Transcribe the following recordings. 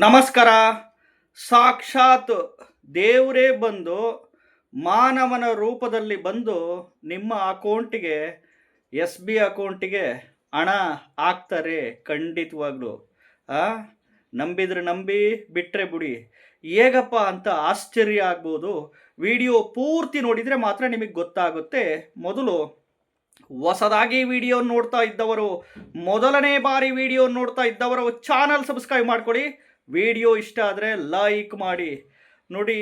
ನಮಸ್ಕಾರ. ಸಾಕ್ಷಾತ್ ದೇವರೇ ಬಂದು ಮಾನವನ ರೂಪದಲ್ಲಿ ಬಂದು ನಿಮ್ಮ ಅಕೌಂಟಿಗೆ ಎಸ್ ಬಿ ಅಕೌಂಟಿಗೆ ಹಣ ಹಾಕ್ತಾರೆ ಖಂಡಿತವಾಗ್ಲು. ಆ ನಂಬಿದ್ರೆ ನಂಬಿ, ಬಿಟ್ಟರೆ ಬಿಡಿ. ಹೇಗಪ್ಪ ಅಂತ ಆಶ್ಚರ್ಯ ಆಗ್ಬೋದು. ವಿಡಿಯೋ ಪೂರ್ತಿ ನೋಡಿದರೆ ಮಾತ್ರ ನಿಮಗೆ ಗೊತ್ತಾಗುತ್ತೆ. ಮೊದಲು ಹೊಸದಾಗಿ ವಿಡಿಯೋ ನೋಡ್ತಾ ಇದ್ದವರು, ಮೊದಲನೇ ಬಾರಿ ವಿಡಿಯೋ ನೋಡ್ತಾ ಇದ್ದವರು ಚಾನಲ್ ಸಬ್ಸ್ಕ್ರೈಬ್ ಮಾಡ್ಕೊಳ್ಳಿ. ವಿಡಿಯೋ ಇಷ್ಟ ಆದರೆ ಲೈಕ್ ಮಾಡಿ. ನೋಡಿ,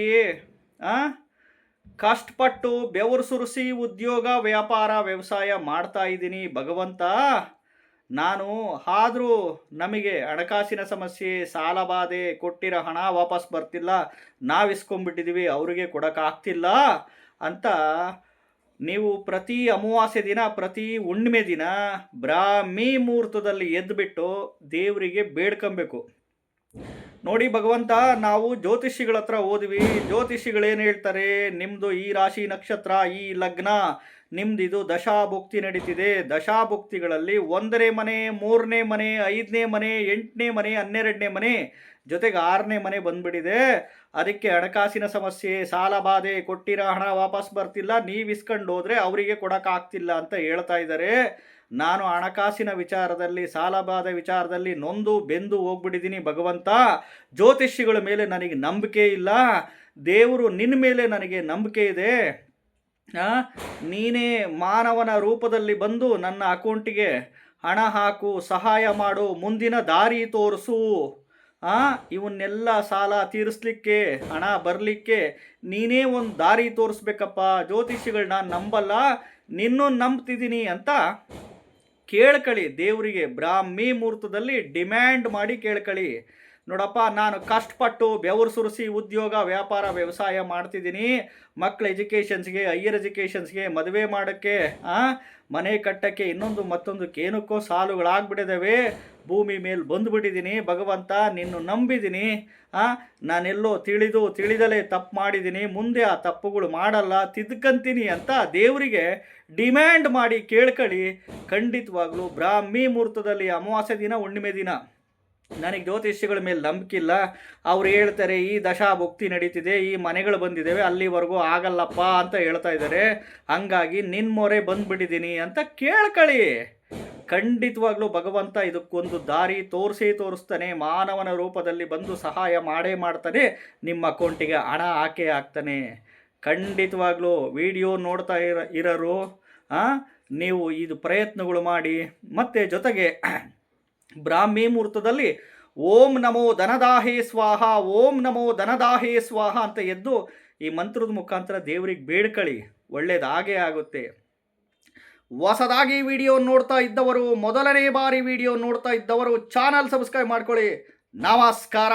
ಕಷ್ಟಪಟ್ಟು ಬೆವರು ಸುರಿಸಿ ಉದ್ಯೋಗ ವ್ಯಾಪಾರ ವ್ಯವಸಾಯ ಮಾಡ್ತಾ ಇದ್ದೀನಿ ಭಗವಂತ. ನಾನು ಆದರೂ ನಮಗೆ ಹಣಕಾಸಿನ ಸಮಸ್ಯೆ, ಸಾಲ ಬಾಧೆ, ಕೊಟ್ಟಿರೋ ಹಣ ವಾಪಸ್ ಬರ್ತಿಲ್ಲ, ನಾವು ಇಸ್ಕೊಂಡ್ಬಿಟ್ಟಿದ್ದೀವಿ, ಅವರಿಗೆ ಕೊಡೋಕ್ಕಾಗ್ತಿಲ್ಲ ಅಂತ ನೀವು ಪ್ರತಿ ಅಮಾವಾಸ್ಯೆ ದಿನ, ಪ್ರತಿ ಹುಣ್ಣಿಮೆ ದಿನ ಬ್ರಾಹ್ಮಿ ಮುಹೂರ್ತದಲ್ಲಿ ಎದ್ದುಬಿಟ್ಟು ದೇವರಿಗೆ ಬೇಡ್ಕೊಬೇಕು. ನೋಡಿ ಭಗವಂತ, ನಾವು ಜ್ಯೋತಿಷಿಗಳ ಹತ್ರ ಹೋದ್ವಿ. ಜ್ಯೋತಿಷಿಗಳೇನು ಹೇಳ್ತಾರೆ, ನಿಮ್ಮದು ಈ ರಾಶಿ ನಕ್ಷತ್ರ, ಈ ಲಗ್ನ, ನಿಮ್ದಿದು ದಶಾಭುಕ್ತಿ ನಡೀತಿದೆ. ದಶಾಭುಕ್ತಿಗಳಲ್ಲಿ 1ನೇ ಮನೆ, 3ನೇ ಮನೆ, 5ನೇ ಮನೆ, 8ನೇ ಮನೆ, 12ನೇ ಮನೆ, ಜೊತೆಗೆ 6ನೇ ಮನೆ ಬಂದ್ಬಿಟ್ಟಿದೆ. ಅದಕ್ಕೆ ಹಣಕಾಸಿನ ಸಮಸ್ಯೆ, ಸಾಲ ಬಾಧೆ, ಕೊಟ್ಟಿರೋ ಹಣ ವಾಪಸ್ ಬರ್ತಿಲ್ಲ, ನೀವು ಇಸ್ಕೊಂಡು ಹೋದರೆ ಅವರಿಗೆ ಕೊಡೋಕ್ಕಾಗ್ತಿಲ್ಲ ಅಂತ ಹೇಳ್ತಾ ಇದ್ದಾರೆ. ನಾನು ಹಣಕಾಸಿನ ವಿಚಾರದಲ್ಲಿ, ಸಾಲಬಾಧ ವಿಚಾರದಲ್ಲಿ ನೊಂದು ಬೆಂದು ಹೋಗ್ಬಿಟ್ಟಿದ್ದೀನಿ ಭಗವಂತ. ಜ್ಯೋತಿಷಿಗಳ ಮೇಲೆ ನನಗೆ ನಂಬಿಕೆ ಇಲ್ಲ, ದೇವರು ನಿನ್ನ ಮೇಲೆ ನನಗೆ ನಂಬಿಕೆ ಇದೆ. ನೀನೇ ಮಾನವನ ರೂಪದಲ್ಲಿ ಬಂದು ನನ್ನ ಅಕೌಂಟಿಗೆ ಹಣ ಹಾಕು, ಸಹಾಯ ಮಾಡು, ಮುಂದಿನ ದಾರಿ ತೋರಿಸು. ಇವನ್ನೆಲ್ಲ ಸಾಲ ತೀರಿಸ್ಲಿಕ್ಕೆ, ಹಣ ಬರಲಿಕ್ಕೆ ನೀನೇ ಒಂದು ದಾರಿ ತೋರಿಸ್ಬೇಕಪ್ಪ. ಜ್ಯೋತಿಷಿಗಳನ್ನ ನಂಬಲ್ಲ, ನಿನ್ನೂ ನಂಬ್ತಿದ್ದೀನಿ ಅಂತ ಕೇಳ್ಕೊಳ್ಳಿ. ದೇವರಿಗೆ ಬ್ರಾಹ್ಮಿ ಮುಹೂರ್ತದಲ್ಲಿ ಡಿಮ್ಯಾಂಡ್ ಮಾಡಿ ಕೇಳ್ಕೊಳ್ಳಿ. ನೋಡಪ್ಪ, ನಾನು ಕಷ್ಟಪಟ್ಟು ಬೆವರು ಸುರಿಸಿ ಉದ್ಯೋಗ ವ್ಯಾಪಾರ ವ್ಯವಸಾಯ ಮಾಡ್ತಿದ್ದೀನಿ. ಮಕ್ಕಳ ಎಜುಕೇಷನ್ಸ್ಗೆ, ಹೈಯರ್ ಎಜುಕೇಷನ್ಸ್ಗೆ, ಮದುವೆ ಮಾಡೋಕ್ಕೆ, ಮನೆ ಕಟ್ಟೋಕ್ಕೆ, ಇನ್ನೊಂದು ಮತ್ತೊಂದು ಏನಕ್ಕೋ ಸಾಲುಗಳಾಗ್ಬಿಟ್ಟಿದ್ದಾವೆ. ಭೂಮಿ ಮೇಲೆ ಬಂದುಬಿಟ್ಟಿದ್ದೀನಿ ಭಗವಂತ, ನಿನ್ನ ನಂಬಿದ್ದೀನಿ. ನಾನೆಲ್ಲೋ ತಿಳಿದಲೇ ತಪ್ಪು ಮಾಡಿದ್ದೀನಿ, ಮುಂದೆ ಆ ತಪ್ಪುಗಳು ಮಾಡಲ್ಲ, ತಿದ್ಕಂತೀನಿ ಅಂತ ದೇವರಿಗೆ ಡಿಮ್ಯಾಂಡ್ ಮಾಡಿ ಕೇಳ್ಕೊಳ್ಳಿ. ಖಂಡಿತವಾಗ್ಲೂ ಬ್ರಾಹ್ಮಿ ಮುಹೂರ್ತದಲ್ಲಿ ಅಮಾವಾಸ್ಯೆ ದಿನ, ಹುಣ್ಣಿಮೆ ದಿನ ನನಗೆ ಜ್ಯೋತಿಷ್ಯಗಳ ಮೇಲೆ ನಂಬಿಕೆ ಇಲ್ಲ. ಅವ್ರು ಹೇಳ್ತಾರೆ ಈ ದಶಾಭುಕ್ತಿ ನಡೀತಿದೆ, ಈ ಮನೆಗಳು ಬಂದಿದ್ದಾವೆ, ಅಲ್ಲಿವರೆಗೂ ಆಗಲ್ಲಪ್ಪ ಅಂತ ಹೇಳ್ತಾ ಇದ್ದಾರೆ. ಹಂಗಾಗಿ ನಿನ್ನ ಮೊರೆ ಬಂದುಬಿಟ್ಟಿದ್ದೀನಿ ಅಂತ ಕೇಳ್ಕೊಳ್ಳಿ. ಖಂಡಿತವಾಗ್ಲೂ ಭಗವಂತ ಇದಕ್ಕೊಂದು ದಾರಿ ತೋರಿಸ್ತಾನೆ. ಮಾನವನ ರೂಪದಲ್ಲಿ ಬಂದು ಸಹಾಯ ಮಾಡೇ ಮಾಡ್ತಾನೆ. ನಿಮ್ಮ ಅಕೌಂಟಿಗೆ ಹಣ ಹಾಕ್ತಾನೆ. ಖಂಡಿತವಾಗ್ಲೂ ವಿಡಿಯೋ ನೋಡ್ತಾ ಇರೋರು ನೀವು ಇದು ಪ್ರಯತ್ನಗಳು ಮಾಡಿ. ಮತ್ತು ಜೊತೆಗೆ ಬ್ರಾಹ್ಮಿ ಮುಹೂರ್ತದಲ್ಲಿ ಓಂ ನಮೋ ಧನದಾಹೇ ಸ್ವಾಹ, ಓಂ ನಮೋ ಧನದಾಹೇ ಸ್ವಾಹ ಅಂತ ಎದ್ದು ಈ ಮಂತ್ರದ ಮುಖಾಂತರ ದೇವರಿಗೆ ಬೇಡ್ಕೊಳ್ಳಿ. ಒಳ್ಳೇದಾಗೇ ಆಗುತ್ತೆ. ಹೊಸದಾಗಿ ವಿಡಿಯೋ ನೋಡ್ತಾ ಇದ್ದವರು, ಮೊದಲನೇ ಬಾರಿ ವಿಡಿಯೋ ನೋಡ್ತಾ ಇದ್ದವರು ಚಾನಲ್ ಸಬ್ಸ್ಕ್ರೈಬ್ ಮಾಡ್ಕೊಳ್ಳಿ. ನಮಸ್ಕಾರ.